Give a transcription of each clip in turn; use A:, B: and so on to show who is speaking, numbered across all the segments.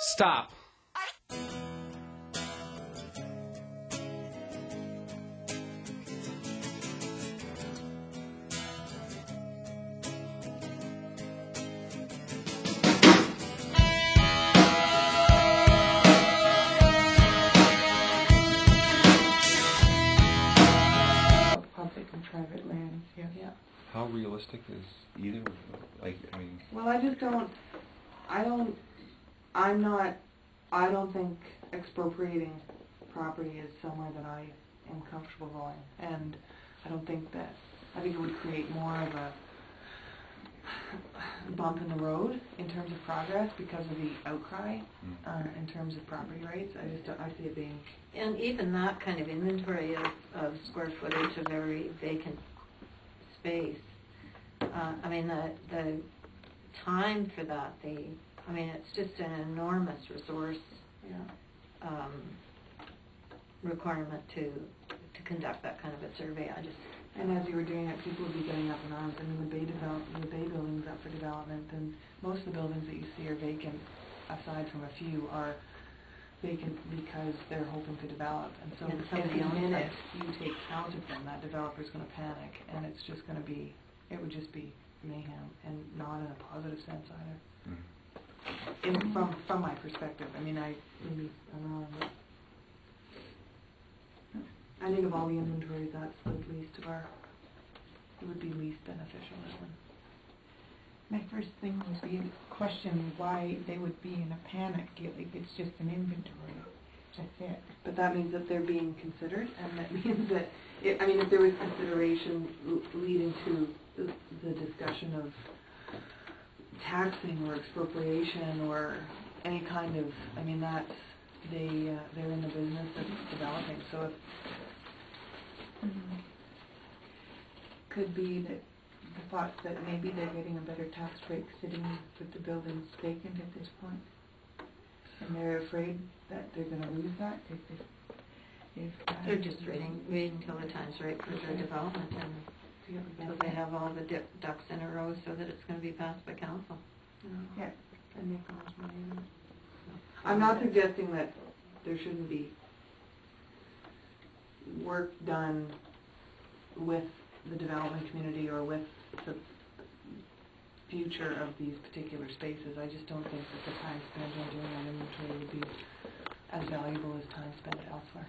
A: Stop.
B: Public and private lands, yeah.
C: How realistic is either?
B: Well, I don't think expropriating property is somewhere that I am comfortable going, and I think it would create more of a bump in the road in terms of progress because of the outcry in terms of property rights. I see it being...
D: And even that kind of inventory of square footage of every vacant space, the time for that, it's just an enormous resource requirement to conduct that kind of a survey.
B: And as you were doing it, people would be getting up in arms. I mean, the Bay building's up for development, and most of the buildings that you see are vacant, aside from a few, are vacant because they're hoping to develop. And so if the minute you take count of them, that developer's going to panic, and it would just be mayhem, and not in a positive sense either. From my perspective. I'm wrong, but I think of all the inventories, that's the least of it would be least beneficial.
E: My first thing would be to question why they would be in a panic if it's just an inventory. That's it.
B: But that means that they're being considered, and that means that, if there was consideration leading to the discussion of taxing or expropriation or any kind of, they're in the business of developing. So if
E: could be that the thought that maybe they're getting a better tax break sitting with the buildings vacant at this point, and they're afraid that they're going to lose that if
D: they're just waiting until the time's right for their development, and so they have all the ducks in a row so that it's going to be passed by council.
E: Yeah.
B: And make all this money. I'm not suggesting that there shouldn't be work done with the development community or with the future of these particular spaces. I just don't think that the time spent on doing that inventory would be as valuable as time spent elsewhere.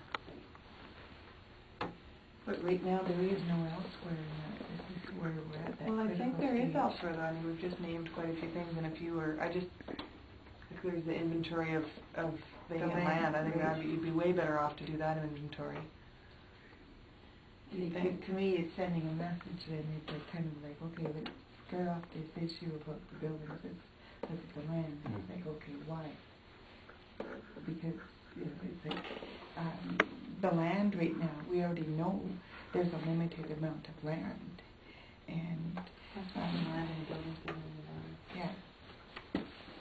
E: But right now there is no elsewhere in that. This is where we're at.
B: Well, I think there is elsewhere though. We've just named quite a few things, and if there's the inventory of vacant land, I think you'd be way better off to do that inventory.
E: To me, it's sending a message then. It's kind of like, okay, let's start off this issue about the buildings. Let's look at the land. And it's like, okay, why? Because it's like the land right now, we already know there's a limited amount of land, and
B: land and buildings.
E: Yeah.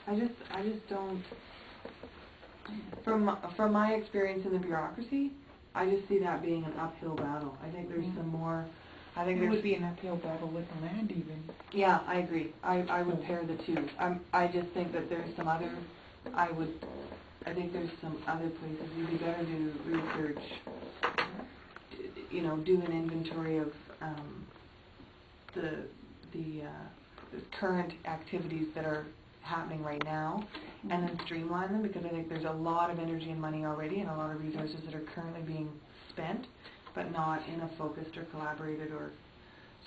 B: I just don't. From my experience in the bureaucracy, I just see that being an uphill battle. I think there's some more. I think
E: it would be an uphill battle with the land even.
B: Yeah, I agree. I would pair the two. I just think that there's some other. I think there's some other places you'd be better to research. Do an inventory of the current activities that are happening right now, and then streamline them, because I think there's a lot of energy and money already and a lot of resources that are currently being spent, but not in a focused or collaborated or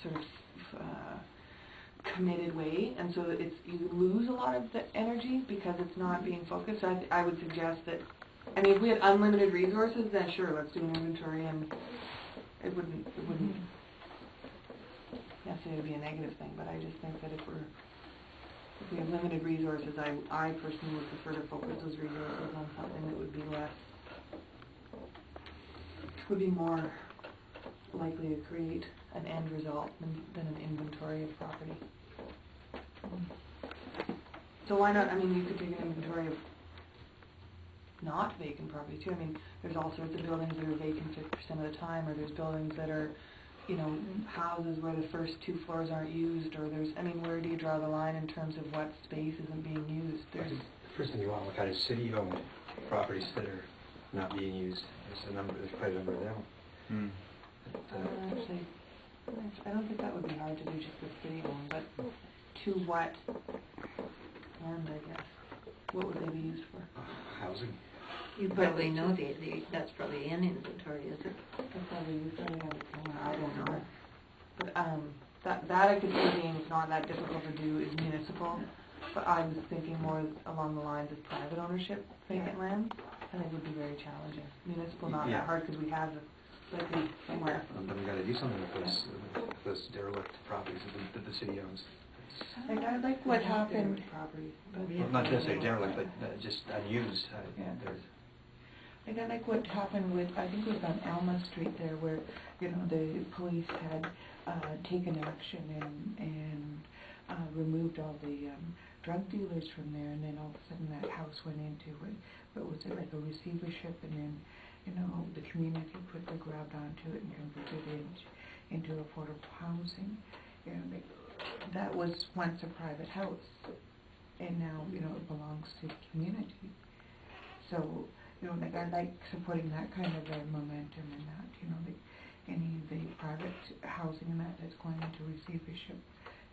B: sort of committed way, and so you lose a lot of the energy because it's not being focused. I would suggest that, if we had unlimited resources, then sure, let's do an inventory, and it wouldn't necessarily be a negative thing, but I just think that if we have limited resources, I personally would prefer to focus those resources on something that would be more likely to create an end result than an inventory of property. So why not, you could take an inventory of not vacant property too. There's all sorts of buildings that are vacant 50% of the time, or there's buildings that are houses where the first 2 floors aren't used, or where do you draw the line in terms of what space isn't being used?
A: First thing you want to look at is city-owned properties that are not being used. There's quite a number of them.
C: Hmm.
B: Actually, I don't think that would be hard to do just with city-owned, but to what end, I guess? What would they be used for?
A: Housing.
D: You probably know that's probably in inventory, is it?
B: That's probably used for I don't know. But that I could see being not that difficult to do is municipal, but I was thinking more along the lines of private ownership vacant land. I think would be very challenging. Municipal not that hard because we have it likely somewhere.
A: But we got to do something with those derelict properties that the city owns.
E: I like what happened.
B: Properties,
A: Well, not necessarily derelict, but just unused.
E: I like what happened with, I think it was on Alma Street there, where, you know, the police had taken action and removed all the drug dealers from there, and then all of a sudden that house went into what was it, like a receivership, and then, you know, the community quickly grabbed onto it and converted it into affordable housing. You know, that was once a private house, and now, you know, it belongs to the community. So, you know, like I like supporting that kind of momentum and that, you know, any of the private housing and that's going into receivership.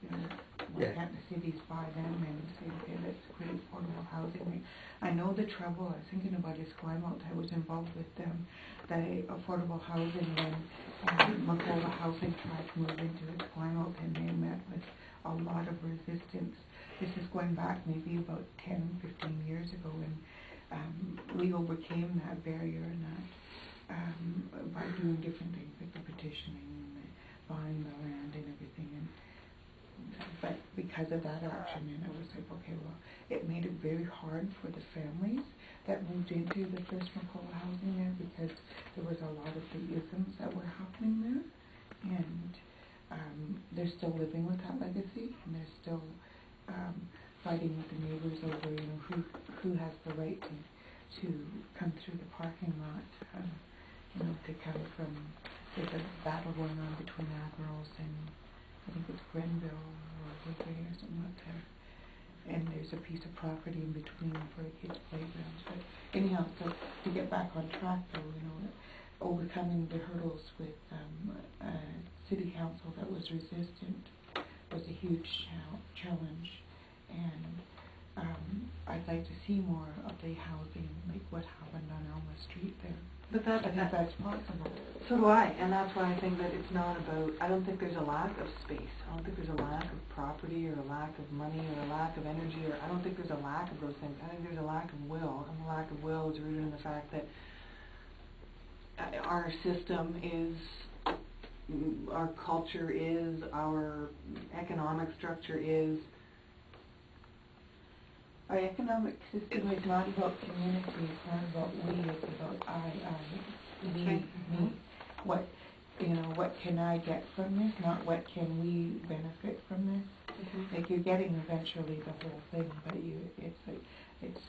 E: You know, why can't the cities buy them and say, okay, let's create affordable housing? I know the trouble. I was thinking about Esquimalt. I was involved with them, the affordable housing when Macola Housing tried to move into Esquimalt, and they met with a lot of resistance. This is going back maybe about 10, 15 years ago, and we overcame that barrier and that by doing different things like the petitioning and buying the land and everything. But because of that action, and it was like, okay, well, it made it very hard for the families that moved into the first Macola housing there, because there was a lot of the isms that were happening there, and they're still living with that legacy, and they're still fighting with the neighbors over, you know, who has the right to come through the parking lot, you know, to come from. There's a battle going on between Admirals and I think it's Grenville or Woodbury or something like that. And there's a piece of property in between for the kids' playgrounds. But anyhow, so to get back on track, though, you know, overcoming the hurdles with city council that was resistant was a huge challenge. And I'd like to see more of the housing, like what happened on Alma Street there.
B: But
E: I think that's possible.
B: So do I, and that's why I think that it's not about, I don't think there's a lack of space. I don't think there's a lack of property or a lack of money or a lack of energy, or I don't think there's a lack of those things. I think there's a lack of will, and the lack of will is rooted in the fact that our system is, our culture is, our economic structure is.
E: Our economic system is not about community, it's not about we, it's about I, me. What, you know, what can I get from this, not what can we benefit from this. Mm-hmm. Like you're getting eventually the whole thing, but it's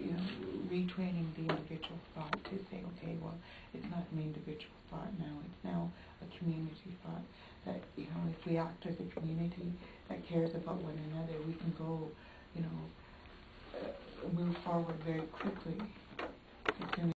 E: you know, retraining the individual thought to say, okay, well, it's not an individual thought now, it's now a community thought. That, you know, if we act as a community that cares about one another, we can go, you know, move forward very quickly as soon